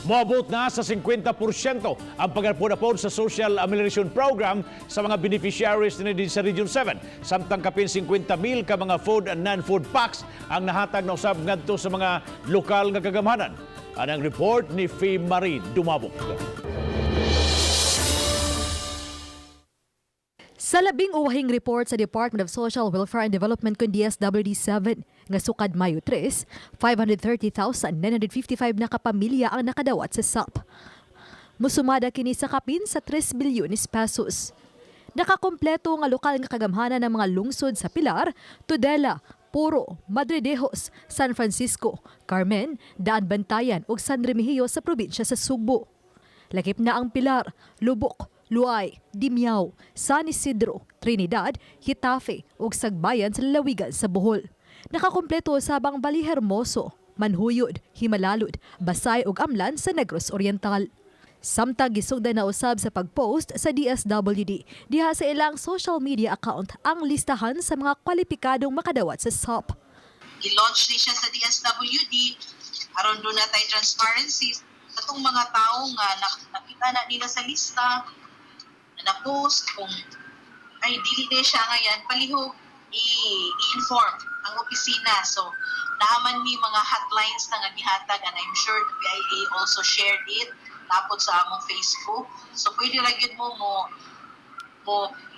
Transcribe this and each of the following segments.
Moabot na sa 50% ang pag-apod-apod sa Social Amelioration Program sa mga beneficiaries din sa Region 7. Samtang kapin 50,000 ka mga food and non-food packs ang nahatag na usab ngadto sa mga lokal nga kagamhanan. Anang report ni Fee Marie Dumabok. Sa labing uwahing report sa Department of Social Welfare and Development kung DSWD 7 nga sukad Mayo 3, 530,955 na kapamilya ang nakadawat sa SAP. Musumada kini sa kapin sa 3 bilyones pesos. Nakakompleto nga lokal nga kagamhanan ng mga lungsod sa Pilar, Tudela, Puro, Madridejos, San Francisco, Carmen, Daan Bantayan ug San Remigio sa probinsya sa Sugbo. Lakip na ang Pilar, Lubok, Luay, Dimiao, San Isidro, Trinidad, Hitafe ug Sagbayan sa lalawigan sa Bohol. Nakakompleto sabang Balihermoso, Manhuyod, Himalalud, Basay ug Amlan sa Negros Oriental. Samtang gisugdan na usab sa pagpost sa DSWD diha sa ilang social media account ang listahan sa mga kwalipikadong makadawat sa SAP. I-launch ni siya sa DSWD aron doon natay transparency sa itong mga tao nga nakita na nila sa lista na post kung ay dili na siya ngayon palihog i-inform ang opisina. So naaman ni mga hotlines na nga gihatag and I'm sure the PIA also shared it tapos sa among Facebook. So pwede ra gyud mo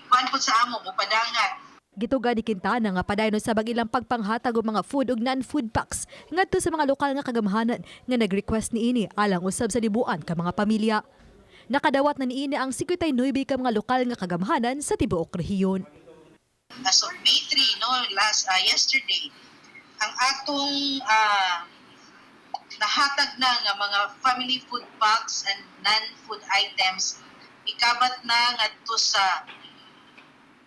panpod sa amo mo padangat. Gituga ni Quintana nga padayon sa bagilang pagpanghatag og mga food ug non-food packs ngadto sa mga lokal nga kagamhanan nga nag-request niini alang usab sa libuan ka mga pamilya. Nakadawat na niini ang 59 ka mga lokal nga kagamhanan sa tibuok rehiyon. As of May 3, yesterday, ang atong nahatag na nga mga family food packs and non-food items ikabat na ngadto sa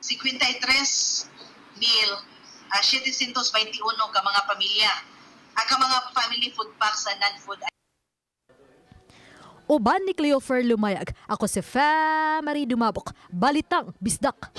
53,721 ka mga pamilya. Ang mga family food packs and non-food items. Uban ni Cleofer Lumayag, ako si Fee Marie Dumabok, Balitang Bisdak.